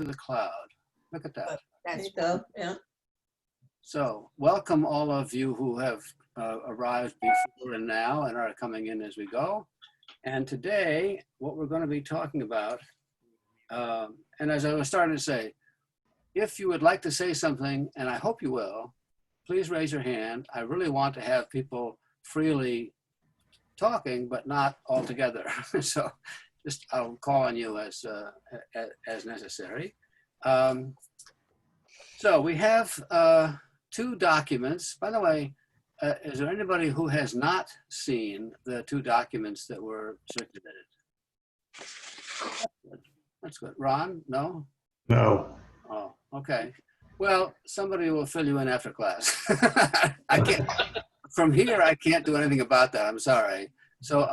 the cloud. Look at that. That's go. Yeah. So welcome all of you who have arrived before and now and are coming in as we go. And today, what we're going to be talking about, and as I was starting to say, if you would like to say something, and I hope you will, please raise your hand. I really want to have people freely talking, but not all together. So just I'll call on you as necessary. So we have two documents. By the way, is there anybody who has not seen the two documents that were circulated? That's good. Ron, no? No. Oh, okay. Well, somebody will fill you in after class. I can't, from here, I can't do anything about that. I'm sorry. So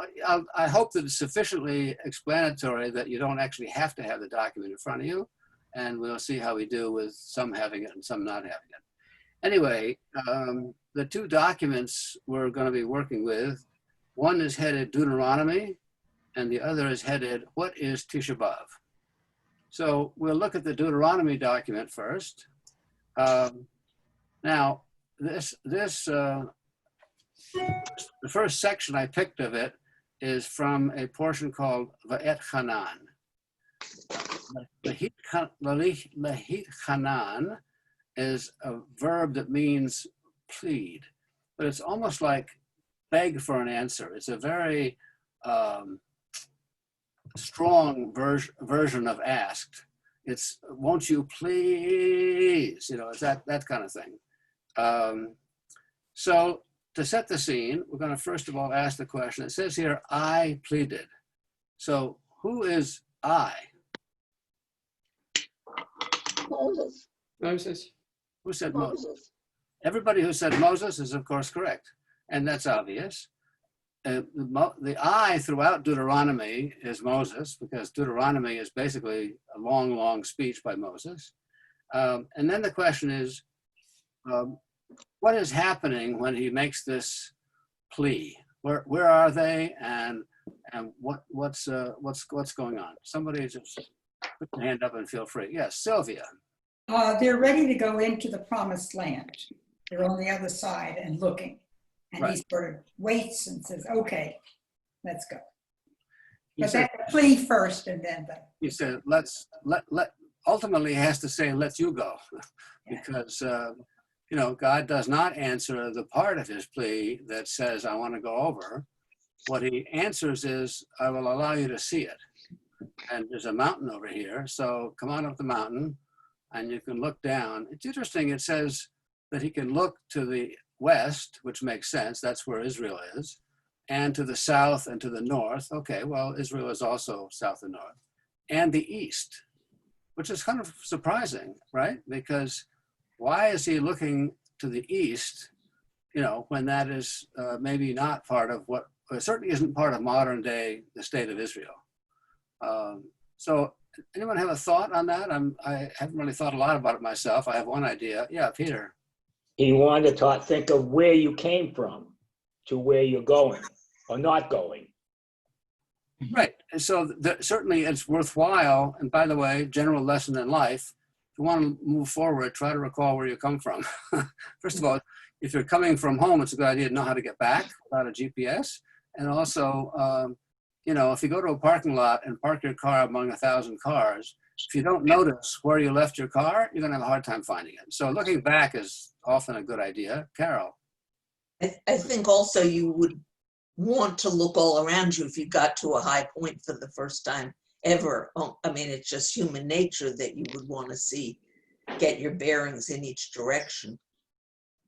I hope that it's sufficiently explanatory that you don't actually have to have the document in front of you. And we'll see how we do with some having it and some not having it. Anyway, the two documents we're going to be working with, one is headed Deuteronomy, and the other is headed, What is Tisha B'Av? So we'll look at the Deuteronomy document first. Now, the first section I picked of it is from a portion called Va'et Hanan. Lahit Hanan is a verb that means plead, but it's almost like beg for an answer. It's a very strong version of asked. It's, won't you please? You know, it's that kind of thing. So to set the scene, we're going to first of all ask the question. It says here, I pleaded. So who is I? Moses. Moses. Who said Moses? Everybody who said Moses is, of course, correct. And that's obvious. The I throughout Deuteronomy is Moses, because Deuteronomy is basically a long, long speech by Moses. And then the question is, what is happening when he makes this plea? Where are they, and what's going on? Somebody just put their hand up and feel free. Yes, Sylvia. They're ready to go into the promised land. They're on the other side and looking. And Right. he sort of waits and says, okay, let's go. He But said, that plea first and then he said, let ultimately he has to say, let you go. Yeah. Because, you know, God does not answer the part of his plea that says, I want to go over. What he answers is, I will allow you to see it. And there's a mountain over here, so come on up the mountain and you can look down. It's interesting, it says that he can look to the west, which makes sense, that's where Israel is, and to the south and to the north. Okay, well, Israel is also south and north, and the east, which is kind of surprising, right? Because why is he looking to the east, you know, when that is maybe not part of what, certainly isn't part of modern day, the state of Israel. So anyone have a thought on that? I haven't really thought a lot about it myself. I have one idea. Yeah, Peter. He wanted to think of where you came from to where you're going or not going. Right. And so certainly it's worthwhile. And by the way, general lesson in life, if you want to move forward, try to recall where you come from. First of all, if you're coming from home, it's a good idea to know how to get back without a GPS. And also, you know, if you go to a parking lot and park your car among 1,000 cars, if you don't notice where you left your car, you're going to have a hard time finding it. So looking back is often a good idea. Carol. I think also you would want to look all around you if you got to a high point for the first time ever. I mean, it's just human nature that you would want to see, get your bearings in each direction.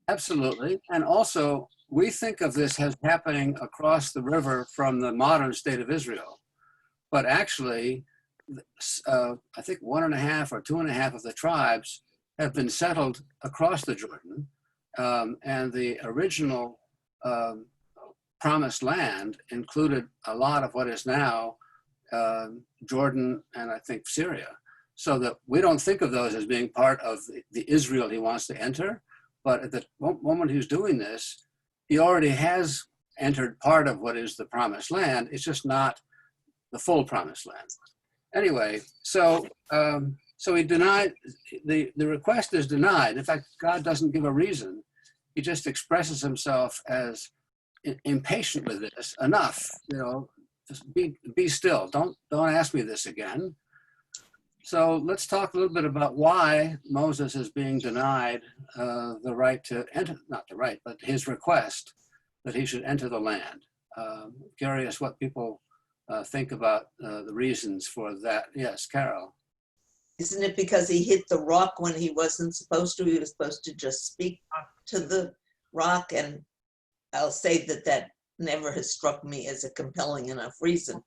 Absolutely. And also, we think of this as happening across the river from the modern state of Israel. But actually, I think 1.5 or 2.5 of the tribes have been settled across the Jordan. And the original promised land included a lot of what is now Jordan and I think Syria. So that we don't think of those as being part of the Israel he wants to enter. But at the moment he's doing this, he already has entered part of what is the promised land. It's just not the full promised land. Anyway, so So he denied, the request is denied. In fact, God doesn't give a reason. He just expresses himself as impatient with this. Enough, just be still. Don't ask me this again. So let's talk a little bit about why Moses is being denied the right to enter, not the right, but his request that he should enter the land. Curious what people think about the reasons for that. Yes, Carol. Isn't it because he hit the rock when he wasn't supposed to? He was supposed to just speak to the rock, and I'll say that never has struck me as a compelling enough reason.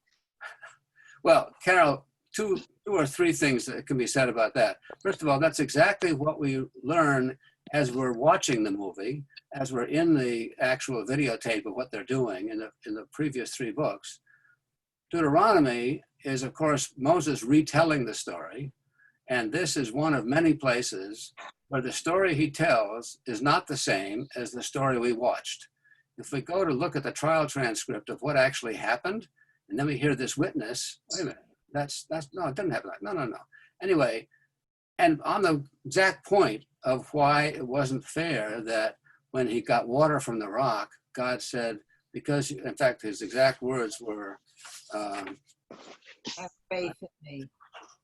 Well, Carol, two or three things that can be said about that. First of all, that's exactly what we learn as we're watching the movie, as we're in the actual videotape of what they're doing in the previous three books. Deuteronomy is, of course, Moses retelling the story. And this is one of many places where the story he tells is not the same as the story we watched. If we go to look at the trial transcript of what actually happened, and then we hear this witness, wait a minute, no, it didn't happen. No. Anyway, and on the exact point of why it wasn't fair that when he got water from the rock, God said, because, in fact, his exact words were, have faith in me.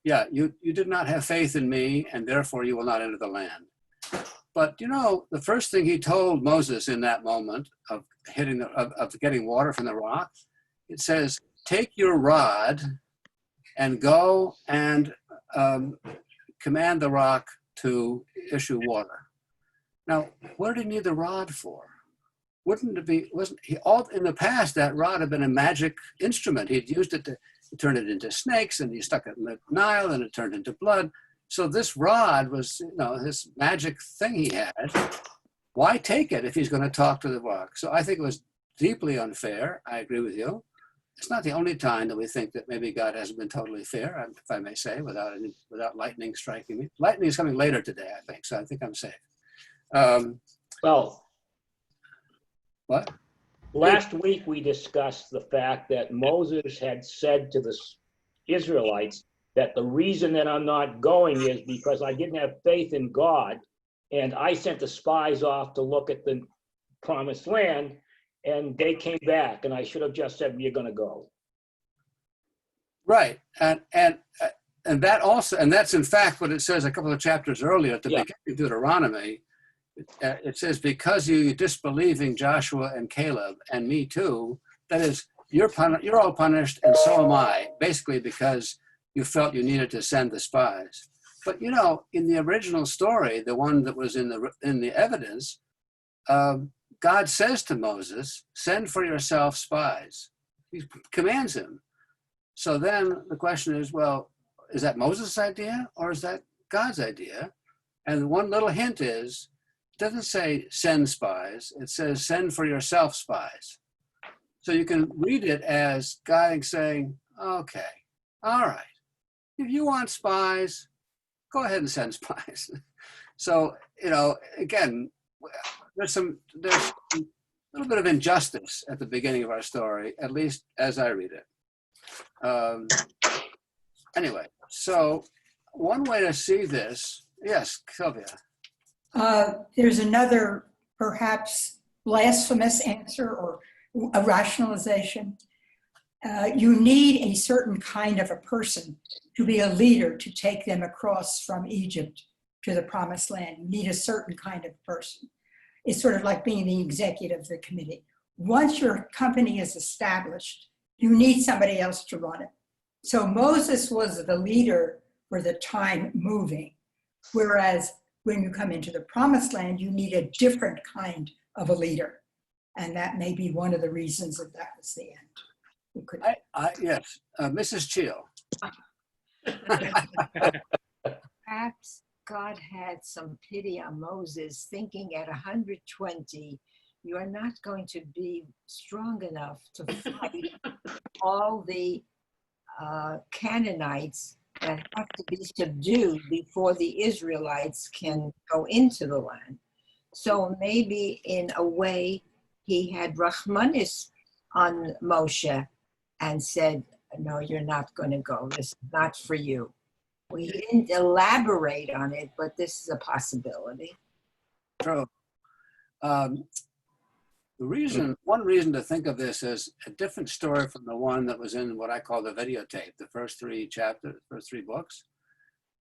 yeah, you did not have faith in me, and therefore you will not enter the land. But the first thing he told Moses in that moment of getting water from the rock, it says, take your rod and go and command the rock to issue water. Now, what did he need the rod for? Wouldn't it be, wasn't he, all in the past, that rod had been a magic instrument. He'd used it to turn it into snakes, and he stuck it in the Nile, and it turned into blood. So this rod was, this magic thing he had. Why take it if he's going to talk to the rock? So I think it was deeply unfair. I agree with you. It's not the only time that we think that maybe God hasn't been totally fair, if I may say, without lightning striking me. Lightning is coming later today, I think, so I think I'm safe. Well, What? last week we discussed the fact that Moses had said to the Israelites that the reason that I'm not going is because I didn't have faith in God, and I sent the spies off to look at the promised land, and they came back, and I should have just said, you're going to go. Right, and that also, and that's in fact what it says a couple of chapters earlier at the beginning of Deuteronomy. It says, because you disbelieving Joshua and Caleb and me too, that is, you're all punished, and so am I, basically because you felt you needed to send the spies. But in the original story, the one that was in the evidence, God says to Moses, send for yourself spies. He commands him. So then the question is, well, is that Moses' idea or is that God's idea? And one little hint is, it doesn't say send spies, it says send for yourself spies. So you can read it as God saying, okay, all right, if you want spies, go ahead and send spies. So, again, there's a little bit of injustice at the beginning of our story, at least as I read it. Anyway, so one way to see this, yes, Sylvia. There's another perhaps blasphemous answer or a rationalization. You need a certain kind of a person to be a leader to take them across from Egypt to the promised land. You need a certain kind of person. It's sort of like being the executive of the committee. Once your company is established, you need somebody else to run it. So Moses was the leader for the time moving, whereas when you come into the promised land, you need a different kind of a leader. And that may be one of the reasons that was the end. Yes, Mrs. Cheel. Perhaps God had some pity on Moses, thinking at 120, you are not going to be strong enough to fight all the Canaanites that have to be subdued before the Israelites can go into the land. So maybe in a way he had Rahmanis on Moshe and said, no, you're not going to go. This is not for you. We didn't elaborate on it, but this is a possibility. True. One reason to think of this as a different story from the one that was in what I call the videotape, the first three books.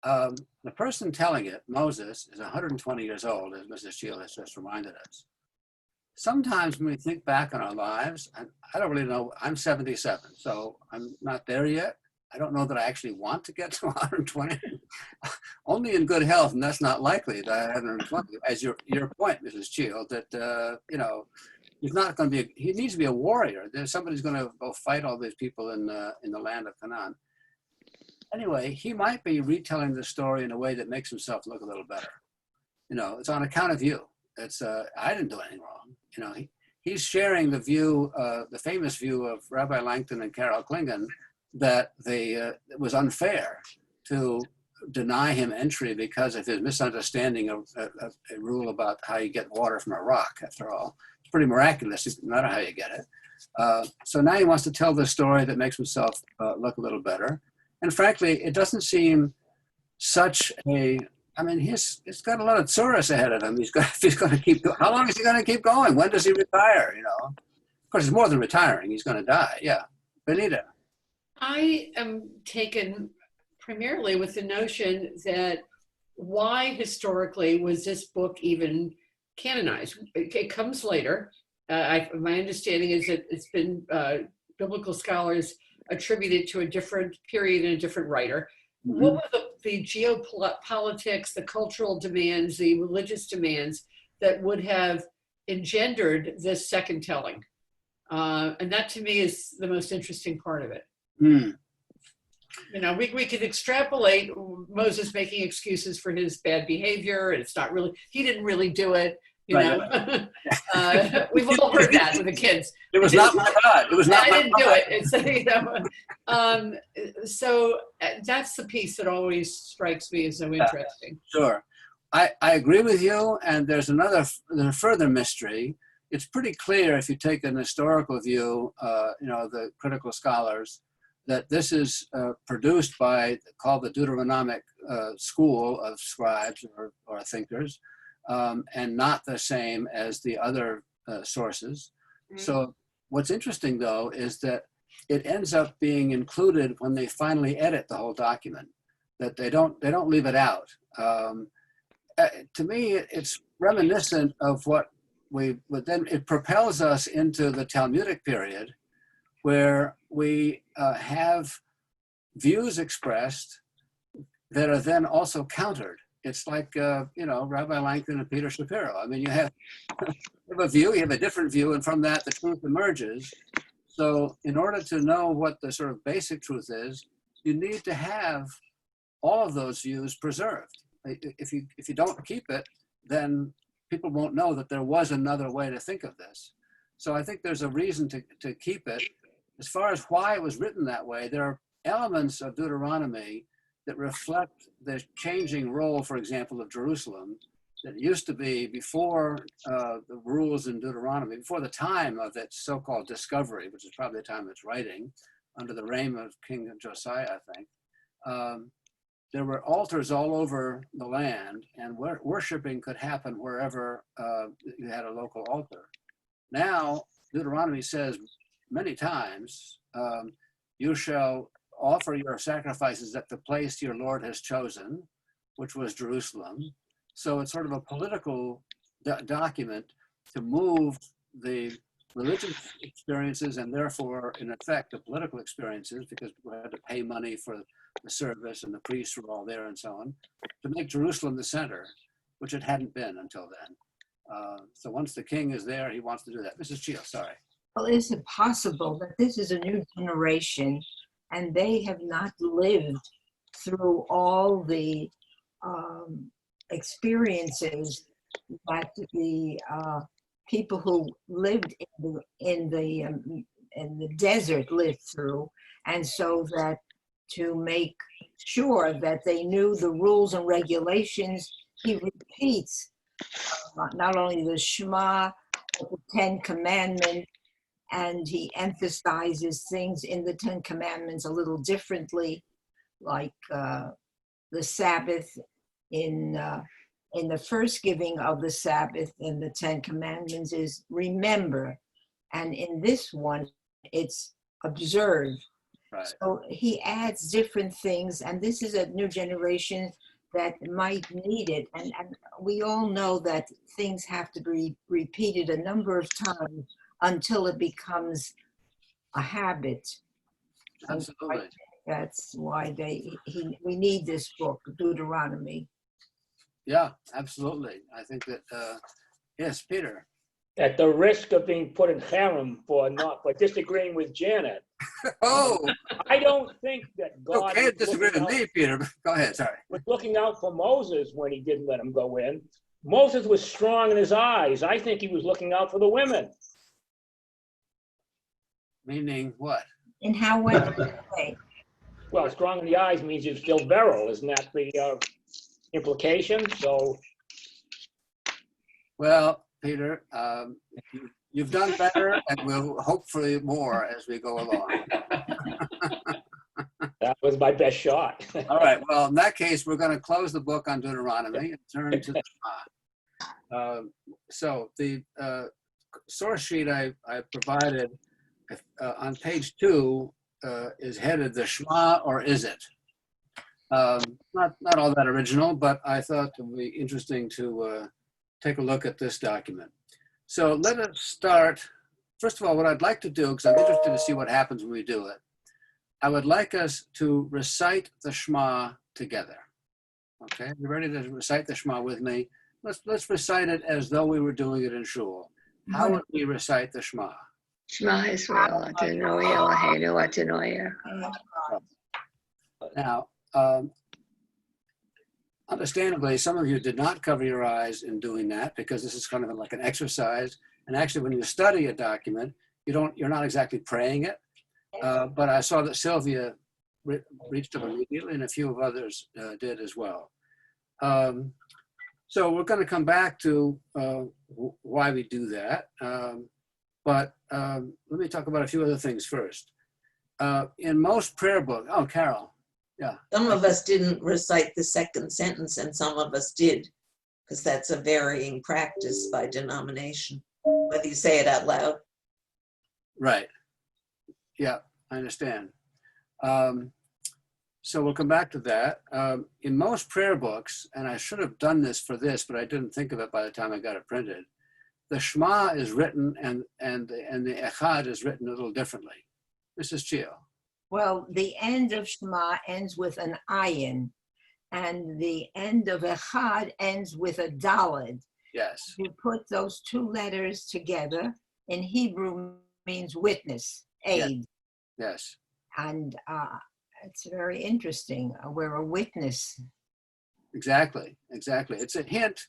The person telling it, Moses, is 120 years old, as Mrs. Shield has just reminded us. Sometimes when we think back on our lives, and I don't really know, I'm 77, so I'm not there yet. I don't know that I actually want to get to 120. Only in good health, and that's not likely that I have 120. As your point, Mrs. Shield, that, he's not going to be, he needs to be a warrior. There's somebody's going to go fight all these people in the land of Canaan. Anyway, he might be retelling the story in a way that makes himself look a little better. It's on account of you. It's, I didn't do anything wrong. He's sharing the view, the famous view of Rabbi Lanckton and Carol Klingon, that it was unfair to deny him entry because of his misunderstanding of a rule about how you get water from a rock, after all. It's pretty miraculous, no matter how you get it. So now he wants to tell the story that makes himself look a little better. And frankly, it doesn't seem such a, he's got a lot of tourists ahead of him. He's going to keep, how long is he going to keep going? When does he retire, Of course, it's more than retiring. He's going to die, yeah. Benita. I am taken primarily with the notion that why historically was this book even canonized? It comes later. My understanding is that it's been biblical scholars attributed to a different period and a different writer. Mm-hmm. What were the geopolitics, the cultural demands, the religious demands that would have engendered this second telling? And that to me is the most interesting part of it. Mm. We could extrapolate Moses making excuses for his bad behavior. It's not really, he didn't really do it. Right. We've all heard that with the kids. It was not my God. It was not. I didn't do it. It's, so that's the piece that always strikes me as so interesting. Sure, I agree with you. And there's a further mystery. It's pretty clear if you take an historical view, the critical scholars, that this is produced by, called the Deuteronomic school of scribes or thinkers, and not the same as the other sources. Mm-hmm. So what's interesting, though, is that it ends up being included when they finally edit the whole document, that they don't leave it out. To me, it's reminiscent of what but then it propels us into the Talmudic period, where we have views expressed that are then also countered. It's like, Rabbi Lanckton and Peter Shapiro. You have a view, you have a different view, and from that the truth emerges. So in order to know what the sort of basic truth is, you need to have all of those views preserved. If you don't keep it, then people won't know that there was another way to think of this. So I think there's a reason to keep it. As far as why it was written that way, there are elements of Deuteronomy that reflect the changing role, for example, of Jerusalem, that used to be before the rules in Deuteronomy, before the time of its so-called discovery, which is probably the time of its writing, under the reign of King Josiah, I think. There were altars all over the land, and worshiping could happen wherever you had a local altar. Now, Deuteronomy says many times, you shall offer your sacrifices at the place your Lord has chosen, which was Jerusalem. So it's sort of a political document to move the religious experiences and therefore, in effect, the political experiences, because people had to pay money for the service and the priests were all there and so on, to make Jerusalem the center, which it hadn't been until then. So once the king is there, he wants to do that. Mrs. Chio, sorry. Well, is it possible that this is a new generation and they have not lived through all the experiences that the people who lived in the desert lived through, and so that to make sure that they knew the rules and regulations, he repeats not only the Shema, but the 10 Commandments, and he emphasizes things in the 10 Commandments a little differently, like the Sabbath in the first giving of the Sabbath in the Ten Commandments is remember. And in this one, it's observe. Right. So he adds different things, and this is a new generation that might need it. And we all know that things have to be repeated a number of times until it becomes a habit. And Absolutely. that's why we need this book, Deuteronomy. Yeah, absolutely. I think that, yes, Peter. At the risk of being put in harem for disagreeing with Janet, Oh, I don't think that you God can't was disagree with looking, me, Peter. Go ahead, sorry. was looking out for Moses when he didn't let him go in. Moses was strong in his eyes. I think he was looking out for the women. Meaning what? And how went it? Well, strong in the eyes means you're still virile. Isn't that the implication? So Well, Peter, you've done better, and we'll hopefully more as we go along. that was my best shot. All right. Well, in that case, we're going to close the book on Deuteronomy and turn to the Shema. So the source sheet I provided on page 2 is headed "The Shema or Is It?" Not all that original, but I thought it would be interesting to take a look at this document. So let us start. First of all, what I'd like to do, because I'm interested to see what happens when we do it, I would like us to recite the Shema together. Okay, you ready to recite the Shema with me? Let's recite it as though we were doing it in shul. How would we recite the Shema? Shema Yisrael, Adonai Eloheinu, Adonai Echad. Now, understandably, some of you did not cover your eyes in doing that because this is kind of like an exercise. And actually, when you study a document, you're not exactly praying it. But I saw that Sylvia reached up immediately, and a few of others did as well. So we're going to come back to why we do that. But let me talk about a few other things first. In most prayer books, oh, Carol, yeah. Some of us didn't recite the second sentence and some of us did, because that's a varying practice by denomination, whether you say it out loud. Right. Yeah, I understand. So we'll come back to that. In most prayer books, and I should have done this for this, but I didn't think of it by the time I got it printed, the Shema is written and the Echad is written a little differently. Mrs. Chio. Well, the end of Shema ends with an ayin, and the end of Echad ends with a daled. Yes. You put those two letters together. In Hebrew means witness, aid. Yes. And it's very interesting. We're a witness. Exactly. It's a hint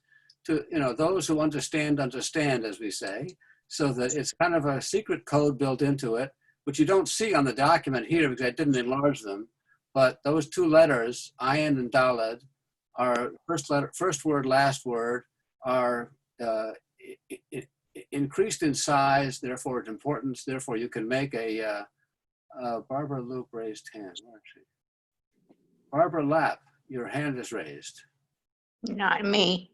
to, those who understand, as we say, so that it's kind of a secret code built into it, which you don't see on the document here because I didn't enlarge them. But those two letters, ayin and daled, are first word, last word, are increased in size, therefore its importance. Therefore, you can make a Barbara Loop raised hand. Where is she? Barbara Lapp, your hand is raised. Not me.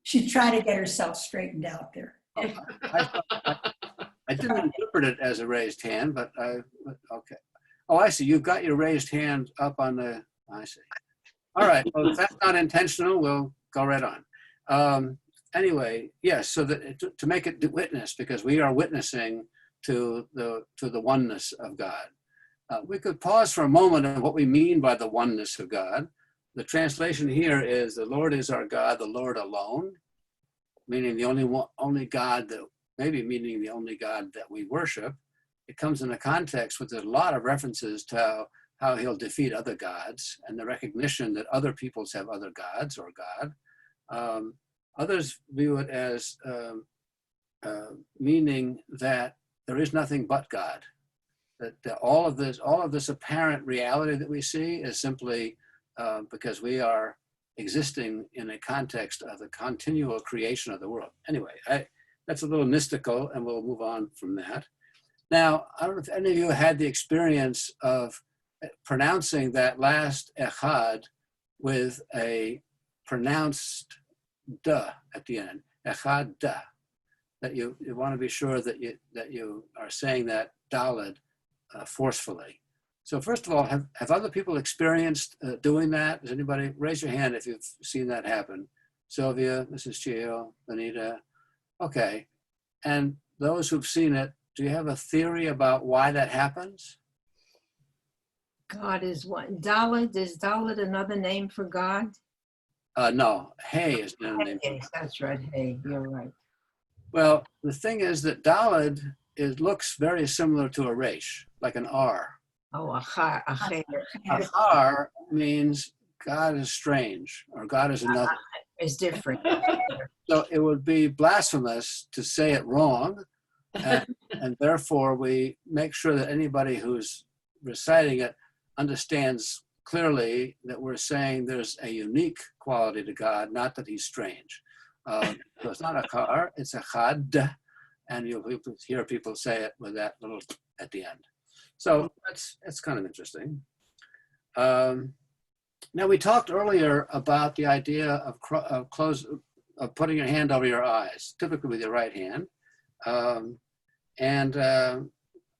She's trying to get herself straightened out there. I didn't interpret it as a raised hand, but okay. Oh, I see. You've got your raised hand up on the, I see. All right. Well, if that's not intentional, we'll go right on. Anyway, yes, so that to make it witness, because we are witnessing to the oneness of God. We could pause for a moment on what we mean by the oneness of God. The translation here is the Lord is our God, the Lord alone, meaning the only God that, maybe meaning the only God that we worship. It comes in a context with a lot of references to how he'll defeat other gods and the recognition that other peoples have other gods or God. Others view it as meaning that there is nothing but God. That all of this apparent reality that we see is simply because we are existing in a context of the continual creation of the world. Anyway, that's a little mystical, and we'll move on from that. Now, I don't know if any of you had the experience of pronouncing that last echad with a pronounced duh at the end, echad da, that you want to be sure that you are saying that daled forcefully. So first of all, have other people experienced doing that? Does anybody raise your hand if you've seen that happen? Sylvia, Mrs. Chio, Benita. Okay. And those who've seen it, do you have a theory about why that happens? God is one. Dalit, is Dalit another name for God? No, hey is the name. Yes, that's right. Hey, you're right. Well, the thing is that daled looks very similar to a resh, like an R. Oh, achar, acher. Achar means God is strange, or God is another. Is different. So it would be blasphemous to say it wrong, and therefore we make sure that anybody who's reciting it understands clearly that we're saying there's a unique quality to God, not that he's strange. So it's not a car, it's a chad, and you'll hear people say it with that little at the end. So that's kind of interesting. Now we talked earlier about the idea of putting your hand over your eyes, typically with your right hand.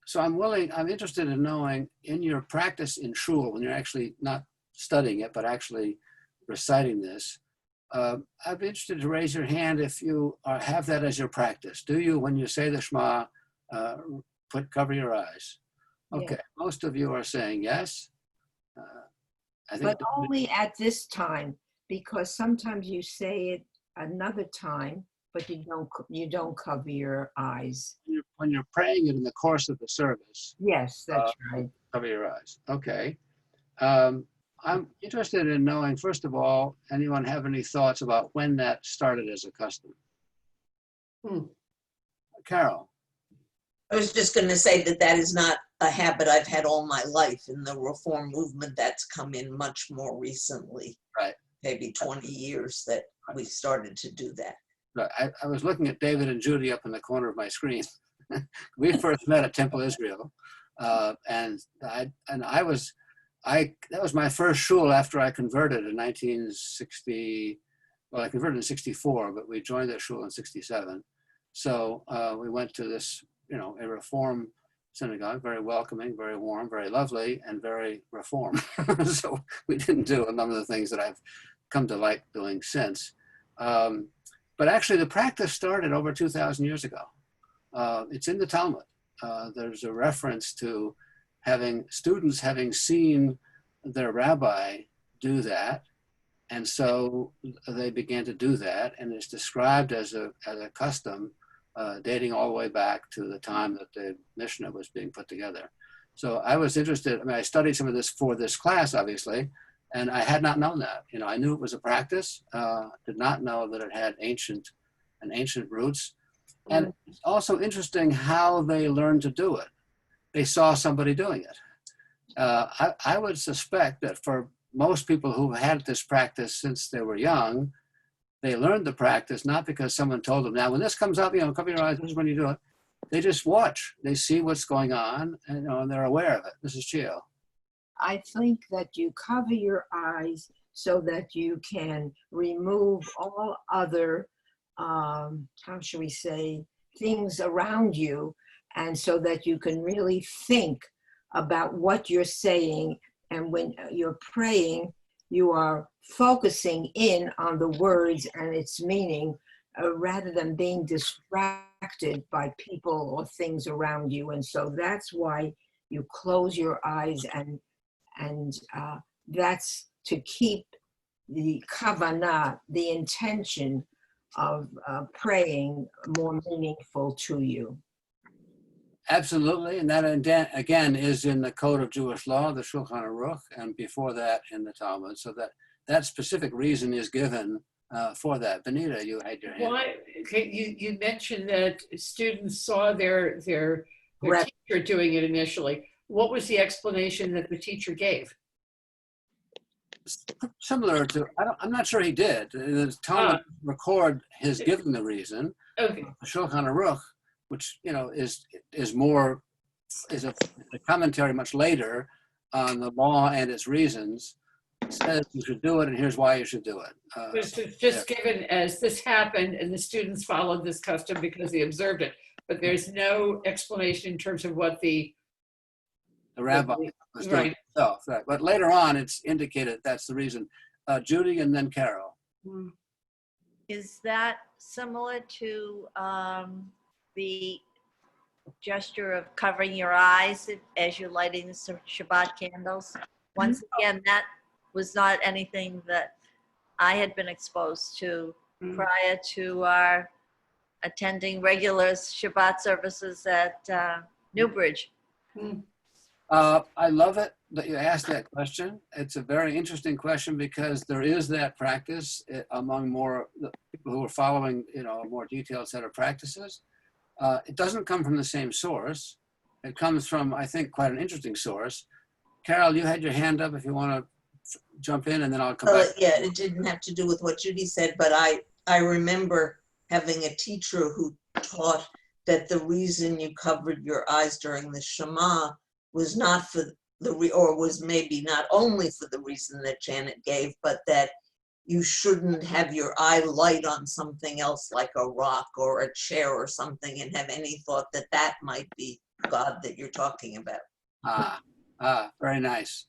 So I'm interested in knowing, in your practice in shul, when you're actually not studying it, but actually reciting this, I'd be interested to raise your hand if you have that as your practice. Do you, when you say the Shema, cover your eyes? Okay, Yeah. Most of you are saying yes. I think But only at this time, because sometimes you say it another time, but you don't cover your eyes. when you're praying it in the course of the service, Yes, that's right. cover your eyes. Okay. I'm interested in knowing, first of all, anyone have any thoughts about when that started as a custom? Carol. I was just going to say that is not a habit I've had all my life. In the Reform movement, that's come in much more recently. Right. Maybe 20 years that we started to do that. I was looking at David and Judy up in the corner of my screen. We first met at Temple Israel, and that was my first shul after I converted in 1960. Well, I converted in 64, but we joined the shul in 67. So we went to this, a Reform synagogue, very welcoming, very warm, very lovely, and very Reform. So we didn't do a number of the things that I've come to like doing since. But actually, the practice started over 2,000 years ago. It's in the Talmud. There's a reference to students having seen their rabbi do that, and so they began to do that, and it's described as a custom dating all the way back to the time that the Mishnah was being put together. So I was interested. I studied some of this for this class, obviously, and I had not known that. I knew it was a practice, did not know that it had ancient roots. And it's also interesting how they learned to do it. They saw somebody doing it. I would suspect that for most people who had this practice since they were young, they learned the practice not because someone told them, now when this comes up, cover your eyes, this is when you do it. They just watch. They see what's going on, and they're aware of it. Mrs. Chio. I think that you cover your eyes so that you can remove all other, how should we say, things around you, and so that you can really think about what you're saying. And when you're praying, you are focusing in on the words and its meaning, rather than being distracted by people or things around you. And so that's why you close your eyes, and that's to keep the kavanah, the intention of praying, more meaningful to you. Absolutely, and that again is in the Code of Jewish Law, the Shulchan Aruch, and before that in the Talmud. So that specific reason is given for that. Benita, you had your hand. Why? You mentioned that students saw their Right. teacher doing it initially. What was the explanation that the teacher gave? Similar to, I'm not sure he did. The Talmud record his giving the reason. Okay. Shulchan Aruch, which is a commentary much later on the law and its reasons, says you should do it, and here's why you should do it. It's just given as this happened and the students followed this custom because they observed it, but there's no explanation in terms of what the rabbi was doing himself. Right. But later on, it's indicated that's the reason. Judy and then Carol. Is that similar to the gesture of covering your eyes as you're lighting the Shabbat candles? Once again, that was not anything that I had been exposed to prior to our attending regular Shabbat services at Newbridge. I love it that you asked that question. It's a very interesting question because there is that practice among more people who are following, a more detailed set of practices. It doesn't come from the same source. It comes from, I think, quite an interesting source. Carol, you had your hand up if you want to jump in, and then I'll come back. Yeah, it didn't have to do with what Judy said, but I remember having a teacher who taught that the reason you covered your eyes during the Shema was not for or was maybe not only for the reason that Janet gave, but that you shouldn't have your eye light on something else like a rock or a chair or something and have any thought that that might be God that you're talking about. Very nice.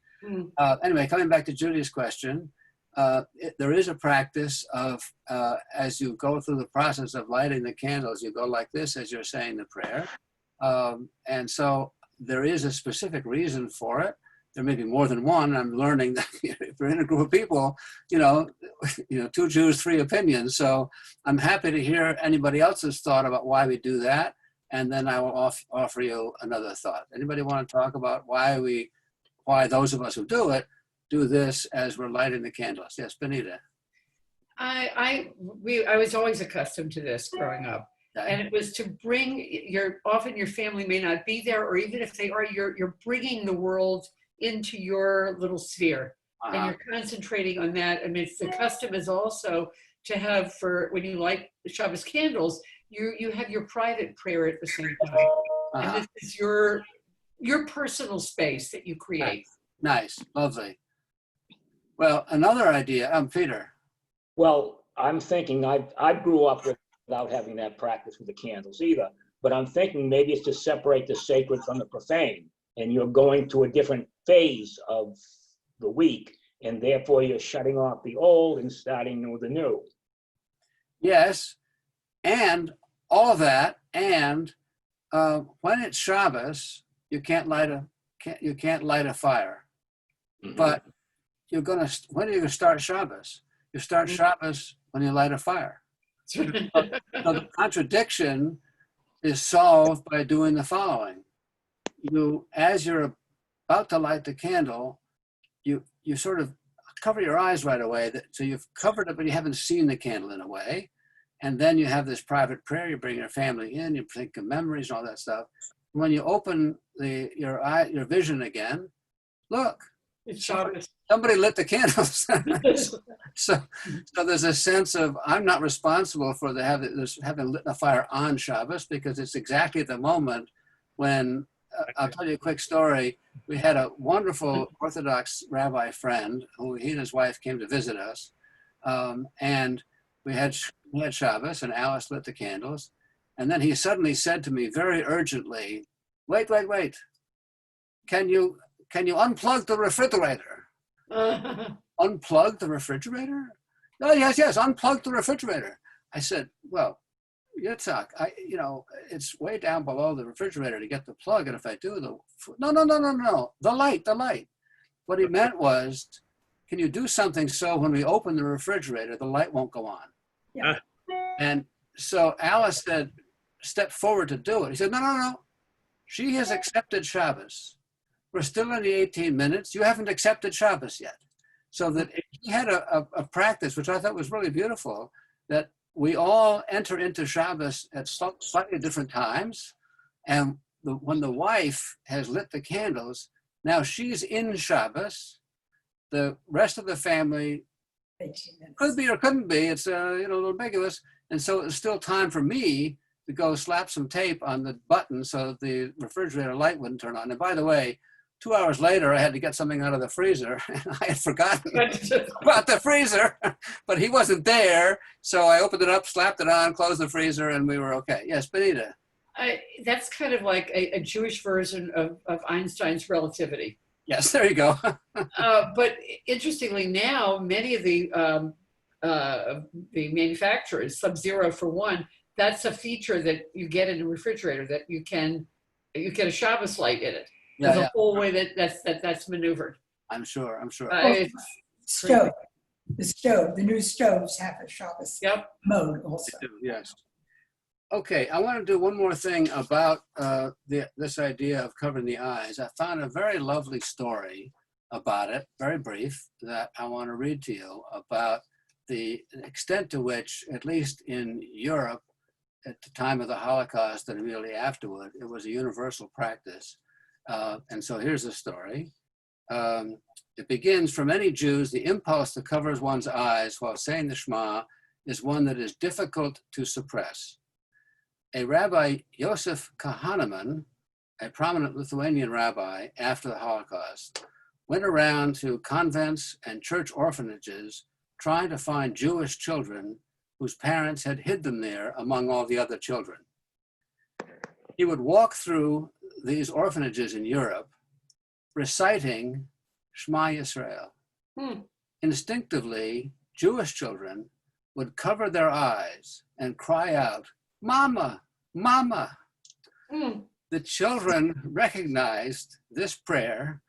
Anyway, coming back to Judy's question, there is a practice of, as you go through the process of lighting the candles, you go like this as you're saying the prayer. And so there is a specific reason for it. There may be more than one. I'm learning that if you're in a group of people, 2 Jews, 3 opinions. So I'm happy to hear anybody else's thought about why we do that. And then I will offer you another thought. Anybody want to talk about why those of us who do it do this as we're lighting the candles? Yes, Benita. I was always accustomed to this growing up. Okay. And it was to bring often your family may not be there, or even if they are, you're bringing the world into your little sphere, and you're concentrating on that. I mean, the custom is also to have, for when you light the Shabbos candles, you have your private prayer at the same time. And this is your personal space that you create. Nice, lovely. Well, another idea, Peter. Well, I'm thinking I grew up without having that practice with the candles either, but I'm thinking maybe it's to separate the sacred from the profane, and you're going to a different phase of the week, and therefore you're shutting off the old and starting with the new. Yes, and all of that, and when it's Shabbos, you can't light a fire. Mm-hmm. But when are you gonna start Shabbos? You start Shabbos when you light a fire. So the contradiction is solved by doing the following. As you're about to light the candle, you sort of cover your eyes right away. So you've covered it, but you haven't seen the candle in a way. And then you have this private prayer. You bring your family in. You think of memories and all that stuff. When you open your vision again, look, It's Shabbos. somebody lit the candles. so there's a sense of I'm not responsible for having lit a fire on Shabbos, because it's exactly the moment when I'll tell you a quick story. We had a wonderful Orthodox rabbi friend who he and his wife came to visit us, and we had Shabbos, and Alice lit the candles, and then he suddenly said to me very urgently, "Wait! Can you unplug the refrigerator?" Unplug the refrigerator? Oh, yes, unplug the refrigerator. I said, well, Yitzhak, it's way down below the refrigerator to get the plug, and if I do no, the light. What he meant was, can you do something so when we open the refrigerator, the light won't go on? Yeah. And so Alice said, step forward to do it. He said, no. She has accepted Shabbos. We're still in the 18 minutes. You haven't accepted Shabbos yet. So that he had a practice, which I thought was really beautiful, that we all enter into Shabbos at slightly different times. And when the wife has lit the candles, now she's in Shabbos. The rest of the family could be or couldn't be. It's a little ambiguous. And so it's still time for me to go slap some tape on the button so that the refrigerator light wouldn't turn on. And by the way, 2 hours later, I had to get something out of the freezer, and I had forgotten about the freezer, but he wasn't there. So I opened it up, slapped it on, closed the freezer, and we were okay. Yes, Benita. That's kind of like a Jewish version of Einstein's relativity. Yes, there you go. But interestingly, now many of the manufacturers, Sub-Zero for one, that's a feature that you get in a refrigerator, that you get a Shabbos light in it. Yeah, There's yeah. a whole way that's maneuvered. I'm sure. Stove, the new stoves have a Shabbos Yep. mode also. Yes. Okay, I want to do one more thing about this idea of covering the eyes. I found a very lovely story about it, very brief, that I want to read to you about the extent to which, at least in Europe, at the time of the Holocaust and immediately afterward, it was a universal practice. And so here's the story. It begins, for many Jews, the impulse to cover one's eyes while saying the Shema is one that is difficult to suppress. A Rabbi Yosef Kahneman, a prominent Lithuanian rabbi after the Holocaust, went around to convents and church orphanages trying to find Jewish children whose parents had hid them there among all the other children. He would walk through these orphanages in Europe reciting Shema Yisrael. Instinctively, Jewish children would cover their eyes and cry out, "Mama, Mama." The children recognized this prayer,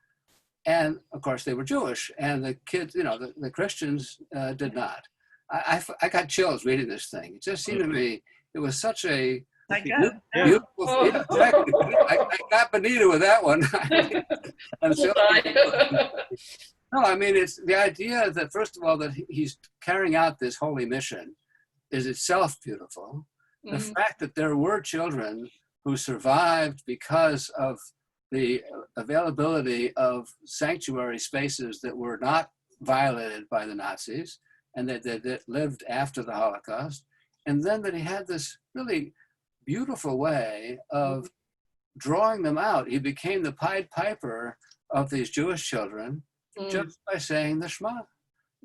and of course they were Jewish, and the kids, the Christians did not. I got chills reading this thing. It just seemed to me, it was such a beautiful, yeah, exactly. I got Benita with that one. No, I mean, it's the idea that, first of all, that he's carrying out this holy mission is itself beautiful. The fact that there were children who survived because of the availability of sanctuary spaces that were not violated by the Nazis and that lived after the Holocaust. And then that he had this really beautiful way of drawing them out. He became the Pied Piper of these Jewish children just by saying the Shema.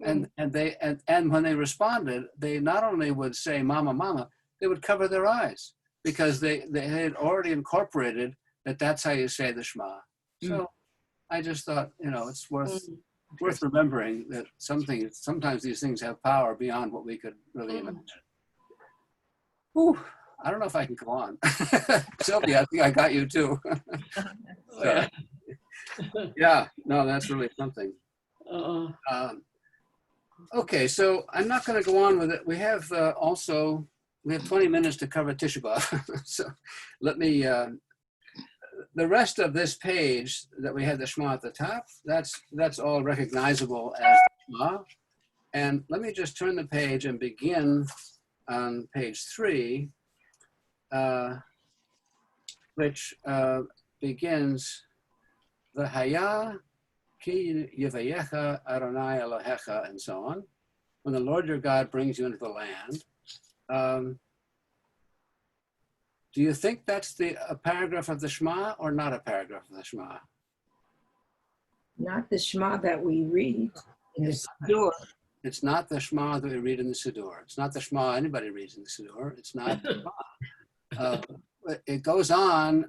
And when they responded, they not only would say, "Mama, Mama," they would cover their eyes because they had already incorporated that that's how you say the Shema. So I just thought, it's worth remembering that sometimes these things have power beyond what we could really imagine. Whew, I don't know if I can go on. Sylvia, I think I got you too. Yeah, no, that's really something. Okay, so I'm not going to go on with it. We have 20 minutes to cover Tisha B'Av. So let me, the rest of this page that we had the Shema at the top, that's all recognizable as Shema. And let me just turn the page and begin on page 3, which begins, V'haya ki yivayecha Adonai Elohecha, and so on. When the Lord your God brings you into the land. Do you think that's a paragraph of the Shema or not a paragraph of the Shema? Not the Shema that we read in the Siddur. It's not the Shema that we read in the Siddur. It's not the Shema anybody reads in the Siddur. It's not the Shema. It goes on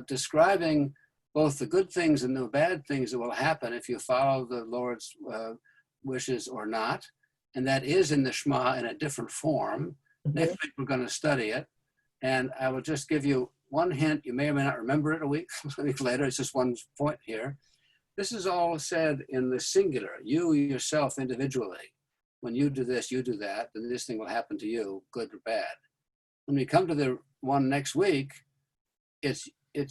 describing both the good things and the bad things that will happen if you follow the Lord's wishes or not. And that is in the Shema in a different form. Next week we're going to study it. And I will just give you one hint. You may or may not remember it a week later. It's just one point here. This is all said in the singular, you yourself individually. When you do this, you do that, then this thing will happen to you, good or bad. When we come to the one next week, it's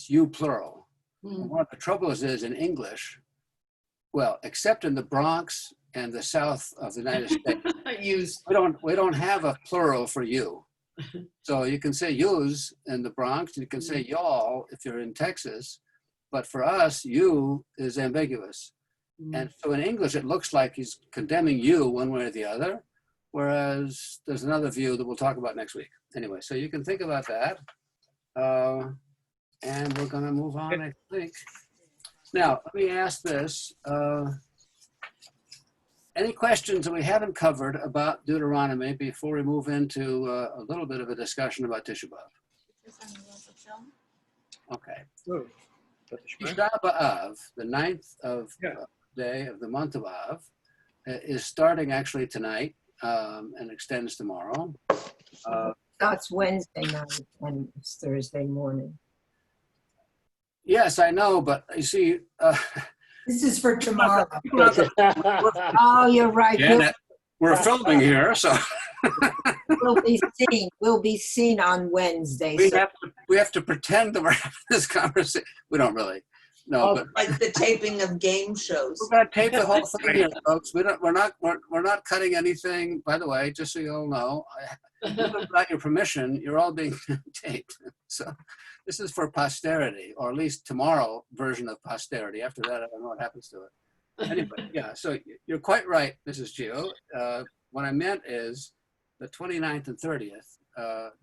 you plural. One of the troubles is in English, well, except in the Bronx and the South of the United States, we don't have a plural for you. So you can say yous in the Bronx, you can say y'all if you're in Texas, but for us, you is ambiguous. And so in English, it looks like he's condemning you one way or the other, whereas there's another view that we'll talk about next week. Anyway, so you can think about that. And we're going to move on, I think. Now, let me ask this. Any questions that we haven't covered about Deuteronomy before we move into a little bit of a discussion about Tisha B'Av? Okay. Tisha B'Av, the 9th of day of the month of Av, is starting actually tonight and extends tomorrow. Starts Wednesday night and it's Thursday morning. Yes, I know, but you see, This is for tomorrow. Oh, you're right. Janet, we're filming here, so We'll be seen on Wednesday. we have to pretend that we're having this conversation. We don't really. No, but Like the taping of game shows. we're going to tape the whole thing here, folks. We're not cutting anything. By the way, just so you all know, without your permission, you're all being taped. So this is for posterity, or at least tomorrow version of posterity. After that, I don't know what happens to it. Anyway, yeah. So you're quite right, Mrs. Gio. What I meant is the 29th and 30th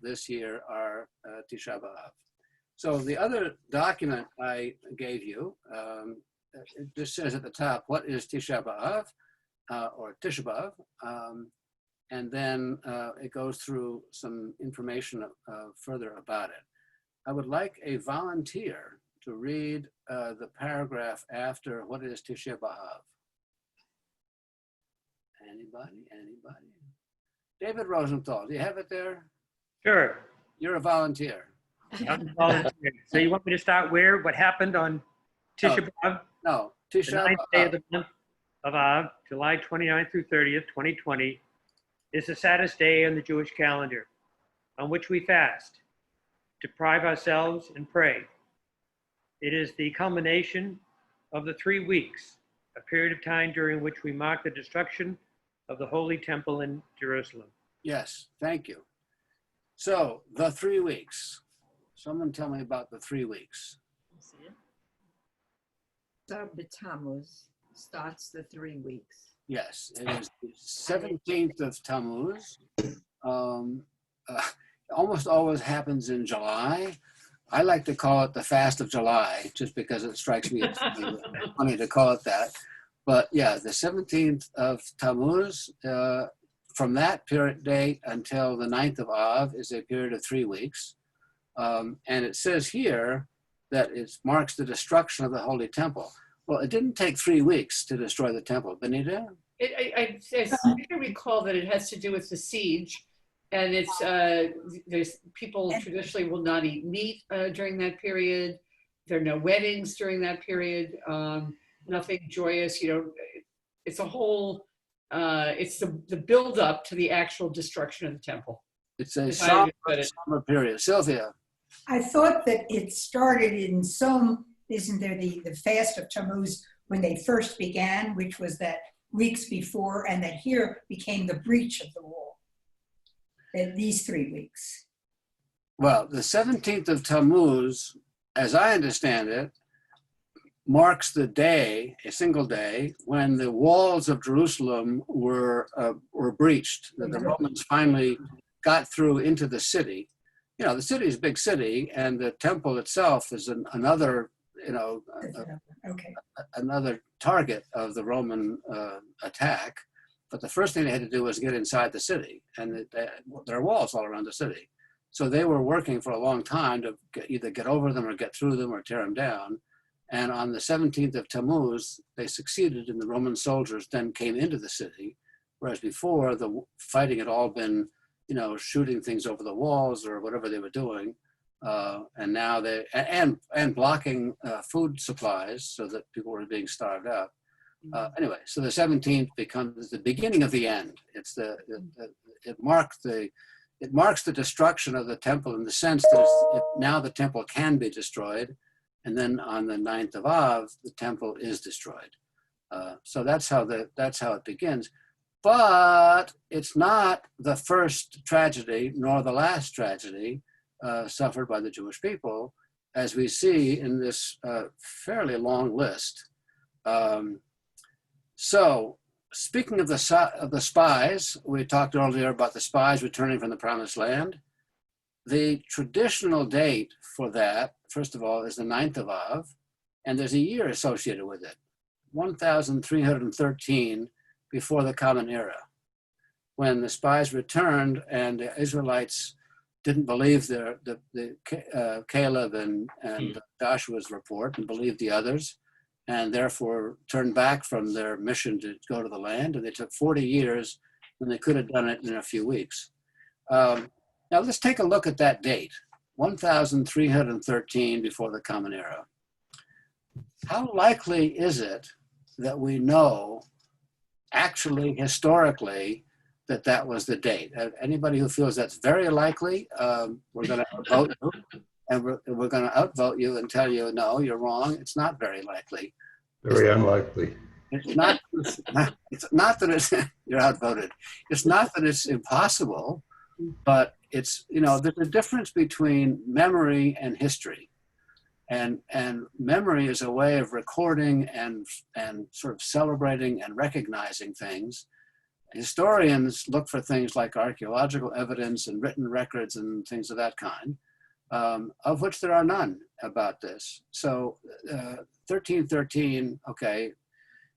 this year are Tisha B'Av. So the other document I gave you, it just says at the top, what is Tisha B'Av or Tisha B'Av? And then it goes through some information further about it. I would like a volunteer to read the paragraph after what is Tisha B'Av. Anybody? David Rosenthal, do you have it there? Sure. You're a volunteer. I'm volunteering. So you want me to start where? What happened on Tisha B'Av? No, The Tisha 9th day of B'Av. the month of Av, July 29th through 30th, 2020, is the saddest day on the Jewish calendar, on which we fast, deprive ourselves, and pray. It is the culmination of the 3 weeks, a period of time during which we mark the destruction of the Holy Temple in Jerusalem. Yes, thank you. So the 3 weeks. Someone tell me about the 3 weeks. Tammuz starts the 3 weeks. Yes, it is the 17th of Tammuz. Almost always happens in July. I like to call it the Fast of July, just because it strikes me as funny to call it that. But yeah, the 17th of Tammuz, from that period date until the 9th of Av is a period of 3 weeks. And it says here that it marks the destruction of the Holy Temple. Well, it didn't take 3 weeks to destroy the temple, Benita? I recall that it has to do with the siege, and it's there's people traditionally will not eat meat during that period. There are no weddings during that period. Nothing joyous. It's a whole. It's the build up to the actual destruction of the temple. It's a summer period. Sylvia. I thought that it started in some, isn't there the Fast of Tammuz when they first began, which was that weeks before, and that here became the breach of the wall, these 3 weeks. Well, the 17th of Tammuz, as I understand it, marks the day, a single day, when the walls of Jerusalem were breached. The Romans finally got through into the city. The city is a big city, and the temple itself is another, another target of the Roman attack. But the first thing they had to do was get inside the city, and there are walls all around the city. So they were working for a long time to either get over them or get through them or tear them down. And on the 17th of Tammuz, they succeeded, and the Roman soldiers then came into the city, whereas before the fighting had all been, shooting things over the walls or whatever they were doing, and now and blocking food supplies so that people were being starved out. Anyway, so the 17th becomes the beginning of the end. It's it marks the destruction of the temple in the sense that now the temple can be destroyed, and then on the 9th of Av, the temple is destroyed. So that's how it begins. But it's not the first tragedy nor the last tragedy suffered by the Jewish people, as we see in this fairly long list. So speaking of the spies, we talked earlier about the spies returning from the Promised Land. The traditional date for that, first of all, is the 9th of Av, And there's a year associated with it, 1313 before the Common Era, when the spies returned and the Israelites didn't believe Caleb and Joshua's report and believed the others, and therefore turned back from their mission to go to the land. And they took 40 years when they could have done it in a few weeks. Now let's take a look at that date, 1313 before the Common Era. How likely is it that we know actually historically that was the date? Anybody who feels that's very likely, we're going to outvote you, and we're going to outvote you and tell you, no, you're wrong. It's not very likely. Very unlikely. It's not that it's, you're outvoted. It's not that it's impossible, but it's, there's a difference between memory and history. And memory is a way of recording and sort of celebrating and recognizing things. Historians look for things like archaeological evidence and written records and things of that kind, of which there are none about this. So 1313, okay,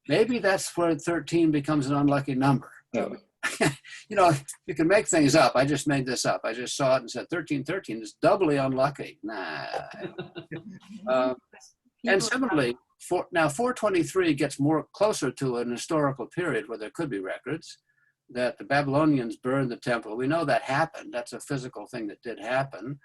maybe that's where 13 becomes an unlucky number. Yeah. You can make things up. I just made this up. I just saw it and said 1313 is doubly unlucky. Nah. And similarly, 423 gets more closer to an historical period where there could be records that the Babylonians burned the temple. We know that happened. That's a physical thing that did happen.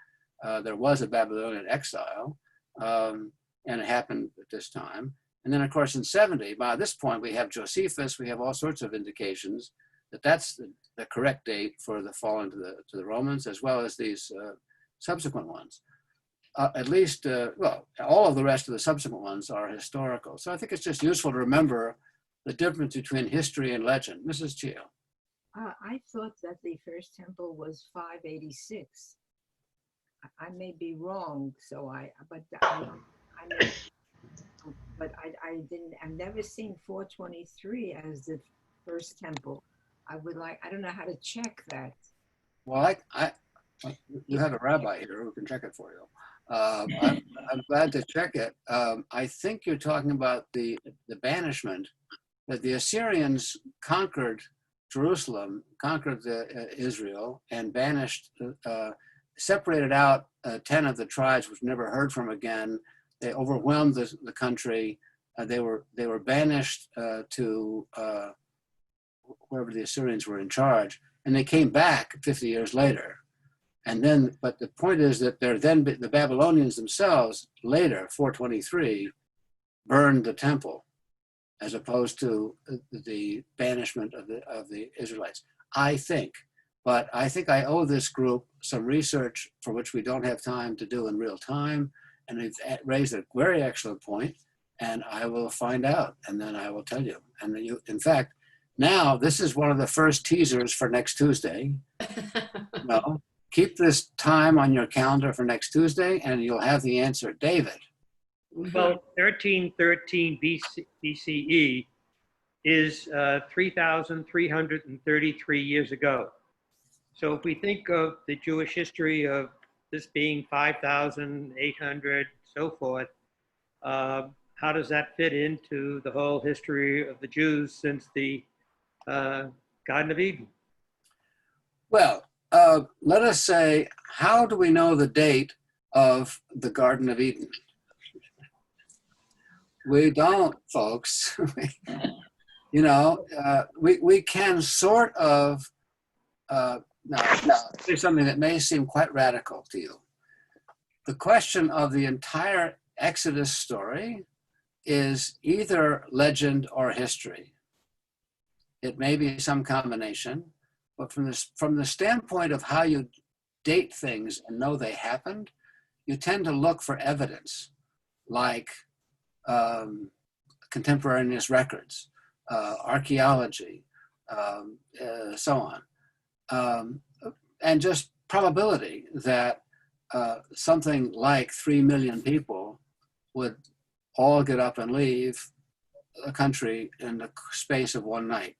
There was a Babylonian exile, and it happened at this time. And then, of course, in 70, by this point, we have Josephus. We have all sorts of indications that that's the correct date for the fall into the Romans, as well as these subsequent ones. At least, all of the rest of the subsequent ones are historical. So I think it's just useful to remember the difference between history and legend. Mrs. Chio. I thought that the first temple was 586. I may be wrong, I've never seen 423 as the first temple. I don't know how to check that. Well, you have a rabbi here who can check it for you. I'm glad to check it. I think you're talking about the banishment, that the Assyrians conquered Jerusalem, conquered Israel, and banished, separated out 10 of the tribes, which never heard from again. They overwhelmed the country. They were banished to wherever the Assyrians were in charge, and they came back 50 years later. And then, but the point is that the Babylonians themselves later, 423, burned the temple, as opposed to the banishment of the Israelites. I think I owe this group some research for which we don't have time to do in real time, and they've raised a very excellent point, and I will find out, and then I will tell you. And in fact, now this is one of the first teasers for next Tuesday. Keep this time on your calendar for next Tuesday, and you'll have the answer. David. Well, 1313 BCE is 3,333 years ago. So if we think of the Jewish history of this being 5,800, so forth, how does that fit into the whole history of the Jews since the Garden of Eden? Well, let us say, how do we know the date of the Garden of Eden? We don't, folks. We can sort of, say something that may seem quite radical to you. The question of the entire Exodus story is either legend or history. It may be some combination, but from the standpoint of how you date things and know they happened, you tend to look for evidence, like contemporaneous records, archaeology, so on. And just probability that something like 3 million people would all get up and leave a country in the space of one night.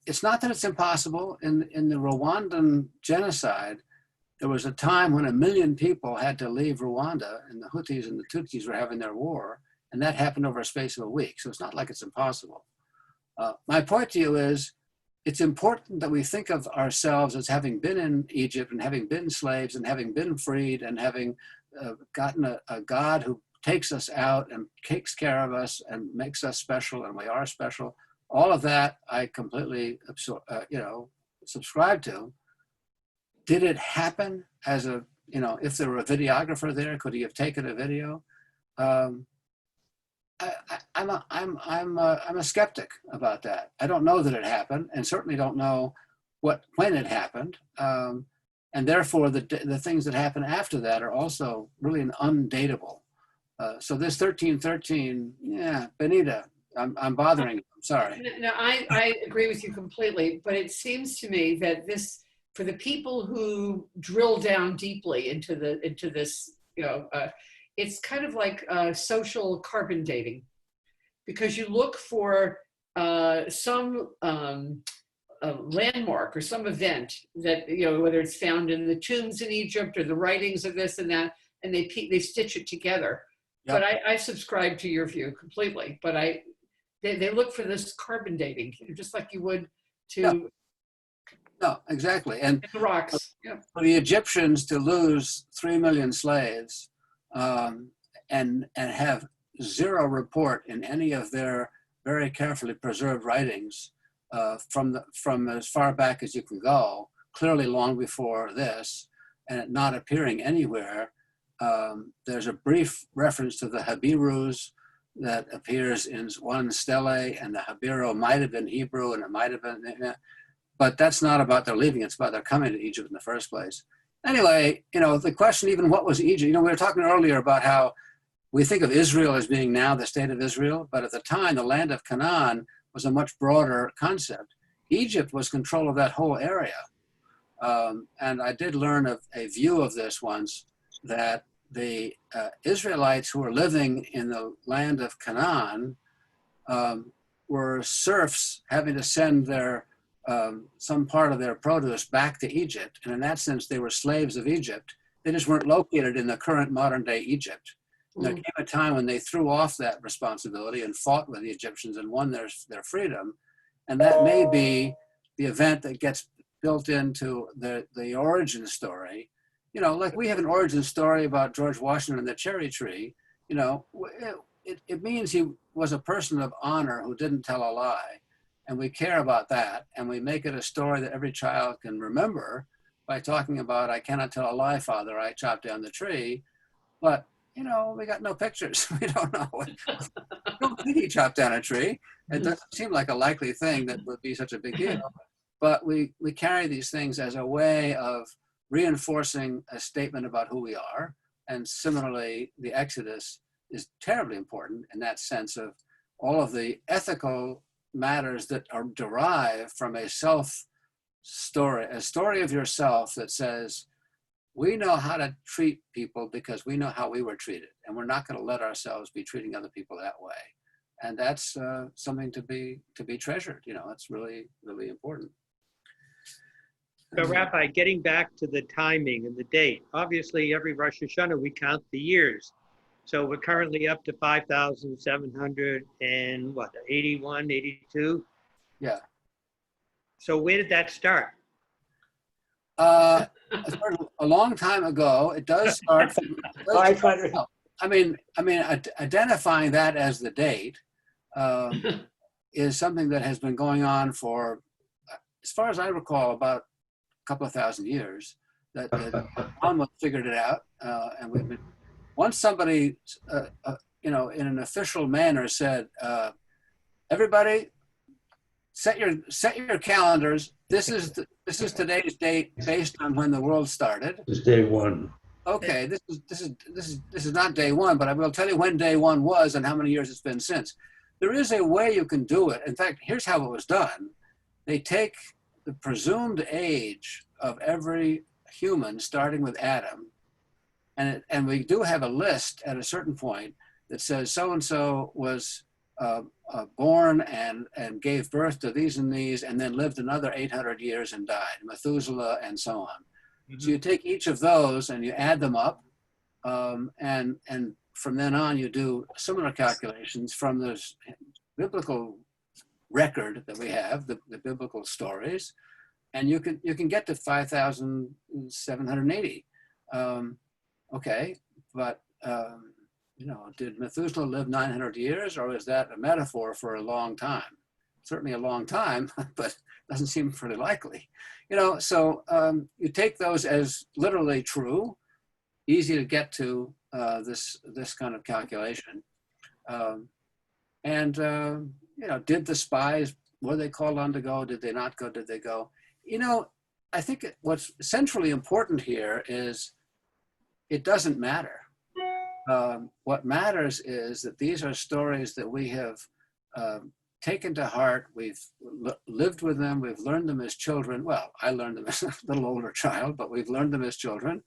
It's not that it's impossible. In the Rwandan genocide, there was a time when 1 million people had to leave Rwanda, and the Hutus and the Tutsis were having their war, and that happened over a space of a week. So it's not like it's impossible. My point to you is, it's important that we think of ourselves as having been in Egypt and having been slaves and having been freed and having gotten a God who takes us out and takes care of us and makes us special, and we are special. All of that I completely subscribe to. Did it happen as a, if there were a videographer there, could he have taken a video? I'm a skeptic about that. I don't know that it happened, and certainly don't know when it happened. And therefore, the things that happen after that are also really undateable. So this 1313, yeah, Benita, I'm bothering you. I'm sorry. No, I agree with you completely, but it seems to me that this, for the people who drill down deeply into this, it's kind of like social carbon dating, because you look for some landmark or some event that, whether it's found in the tombs in Egypt or the writings of this and that, and they stitch it together. Yep. But I subscribe to your view completely, but they look for this carbon dating, just like you would to. Yeah. No, exactly. And the rocks. Yeah. For the Egyptians to lose 3 million slaves and have zero report in any of their very carefully preserved writings from as far back as you can go, clearly long before this, and it not appearing anywhere. There's a brief reference to the Habirus that appears in one stele, and the Habiru might have been Hebrew, and it might have been, but that's not about their leaving, it's about their coming to Egypt in the first place. Anyway, the question, even what was Egypt? We were talking earlier about how we think of Israel as being now the state of Israel, but at the time, the land of Canaan was a much broader concept. Egypt was control of that whole area. And I did learn of a view of this once, that the Israelites who were living in the land of Canaan were serfs having to send their some part of their produce back to Egypt. And in that sense, they were slaves of Egypt. They just weren't located in the current modern day Egypt. And there came a time when they threw off that responsibility and fought with the Egyptians and won their freedom. And that may be the event that gets built into the origin story. Like we have an origin story about George Washington and the cherry tree. It means he was a person of honor who didn't tell a lie. And we care about that, and we make it a story that every child can remember by talking about, I cannot tell a lie, Father, I chopped down the tree. But, we got no pictures. We don't know. We don't think he chopped down a tree. It doesn't seem like a likely thing that would be such a big deal. But we carry these things as a way of reinforcing a statement about who we are. And similarly, the Exodus is terribly important in that sense of all of the ethical matters that are derived from a story of yourself that says, we know how to treat people because we know how we were treated, and we're not going to let ourselves be treating other people that way. And that's something to be treasured. It's really, really important. So Rabbi, getting back to the timing and the date, obviously every Rosh Hashanah we count the years. So we're currently up to 5,781, 82? Yeah. So where did that start? A long time ago. It does start from 500. Identifying that as the date is something that has been going on for, as far as I recall, about a couple of thousand years. That almost figured it out, and we've been. Once somebody, in an official manner said, everybody, set your calendars. This is today's date based on when the world started. This is day one. Okay, this is not day one, but I will tell you when day one was and how many years it's been since. There is a way you can do it. In fact, here's how it was done. They take the presumed age of every human, starting with Adam, and we do have a list at a certain point that says so-and-so was born and gave birth to these and these, and then lived another 800 years and died, Methuselah and so on. So you take each of those and you add them up, and from then on you do similar calculations from this biblical record that we have, the biblical stories, and you can get to 5,780. Okay, but did Methuselah live 900 years, or is that a metaphor for a long time? Certainly a long time, but doesn't seem pretty likely. So you take those as literally true, easy to get to this kind of calculation. Did the spies, were they called on to go? Did they not go? Did they go? I think what's centrally important here is it doesn't matter. What matters is that these are stories that we have taken to heart. We've lived with them. We've learned them as children. Well, I learned them as a little older child, but we've learned them as children.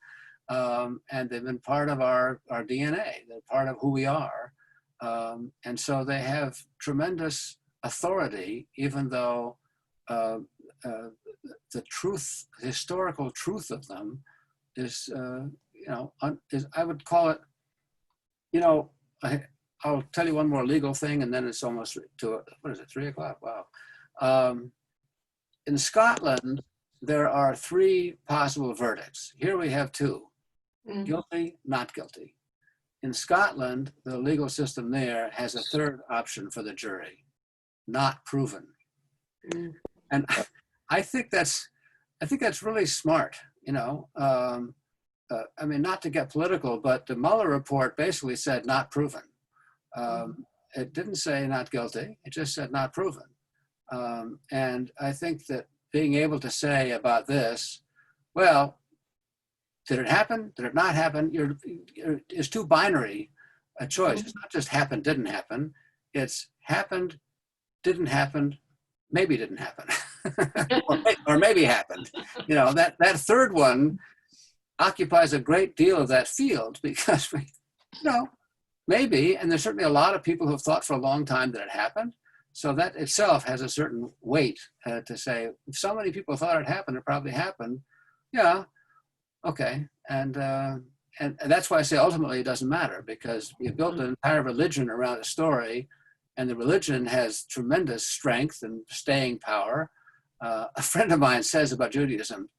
And they've been part of our DNA. They're part of who we are. And so they have tremendous authority, even though the truth, historical truth of them is, I would call it, I'll tell you one more legal thing, and then it's almost to, 3 o'clock? Wow. In Scotland, there are 3 possible verdicts. Here we have 2, guilty, not guilty. In Scotland, the legal system there has a 3rd option for the jury, not proven. And I think that's really smart, not to get political, but the Mueller report basically said not proven. It didn't say not guilty, it just said not proven. And I think that being able to say about this, well, did it happen? Did it not happen? It's too binary a choice. It's not just happened, didn't happen. It's happened, didn't happen, maybe didn't happen, or maybe happened. That 3rd one occupies a great deal of that field because, maybe, and there's certainly a lot of people who have thought for a long time that it happened. So that itself has a certain weight to say, if so many people thought it happened, it probably happened. Yeah, okay. And that's why I say ultimately it doesn't matter, because you built an entire religion around a story, and the religion has tremendous strength and staying power. A friend of mine says about Judaism,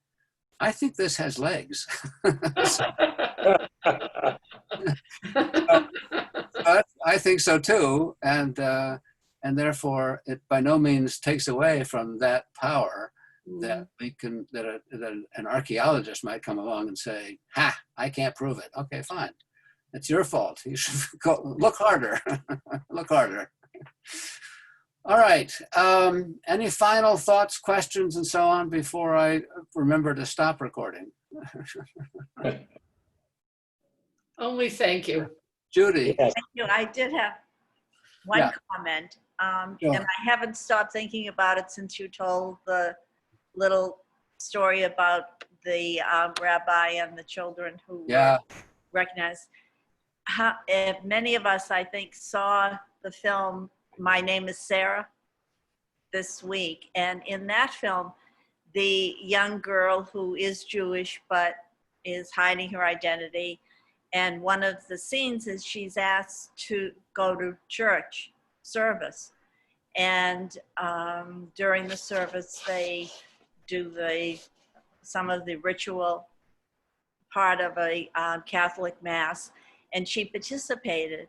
I think this has legs. But I think so too, and therefore it by no means takes away from that power that an archaeologist might come along and say, "Ha! I can't prove it." Okay, fine, it's your fault. You should go look harder. Look harder. All right. Any final thoughts, questions, and so on before I remember to stop recording? Only thank you. Judy. Yes. Thank you. I did have one comment, Sure. and I haven't stopped thinking about it since you told the little story about the rabbi and the children who were recognized. Many of us, I think, saw the film My Name is Sarah this week, and in that film, the young girl who is Jewish but is hiding her identity, and one of the scenes is she's asked to go to church service, and during the service they do some of the ritual part of a Catholic mass, and she participated,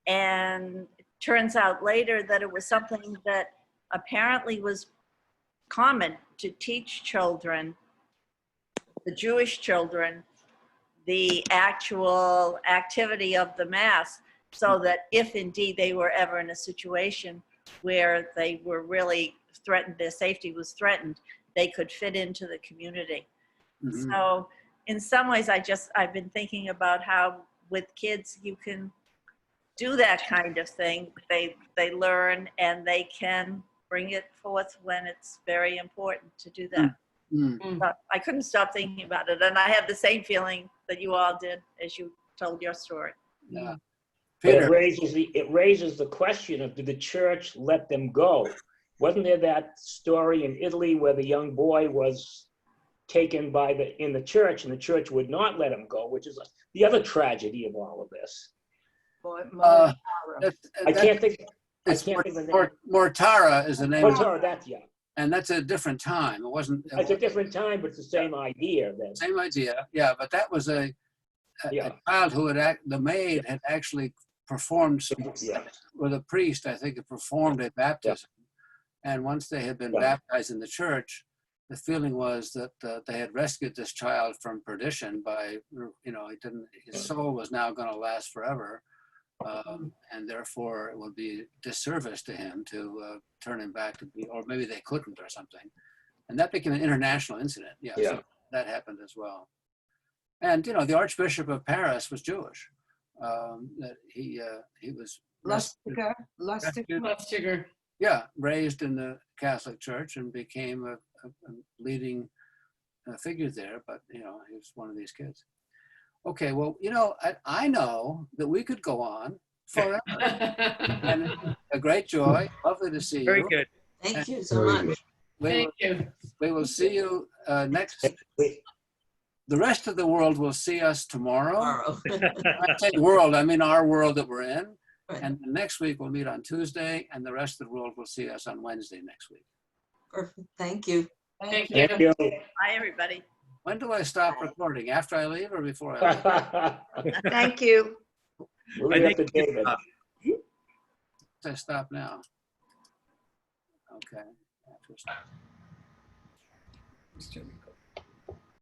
and it turns out later that it was something that apparently was common to teach children, the Jewish children, the actual activity of the mass, so that if indeed they were ever in a situation where they were really threatened, their safety was threatened, they could fit into the community. Mm-hmm. So in some ways, I've been thinking about how with kids you can do that kind of thing. They learn and they can bring it forth when it's very important to do that. Mm-hmm. But I couldn't stop thinking about it, and I have the same feeling that you all did as you told your story. Yeah. Peter. It raises the question of, did the church let them go? Wasn't there that story in Italy where the young boy was taken in the church, and the church would not let him go, which is the other tragedy of all of this. I can't think. I It's can't think of the name. Mortara is the name. Oh, Torah, that's, yeah. And that's a different time. It wasn't. It's a different time, but it's the same idea. Then. Same idea, yeah. But that was a child who the maid had actually performed with a priest. I think it performed a baptism, and once they had been baptized in the church, the feeling was that they had rescued this child from perdition by, his soul was now going to last forever. And therefore it would be disservice to him to turn him back to be, or maybe they couldn't or something. And that became an international incident. So that happened as well. And, the Archbishop of Paris was Jewish. That he was Lustiger. Yeah, raised in the Catholic Church and became a leading figure there, but, he was one of these kids. Okay, well, I know that we could go on forever. And a great joy. Lovely to see you. Very good. Thank you so much. We will see you next. The rest of the world will see us tomorrow. When I say world, I mean our world that we're in. Right. And next week we'll meet on Tuesday, and the rest of the world will see us on Wednesday next week. Perfect. Thank you. Thank you. Bye, everybody. When do I stop recording? After I leave or before I leave? Thank you. We'll leave it to David. I stop now. Okay. Still recording.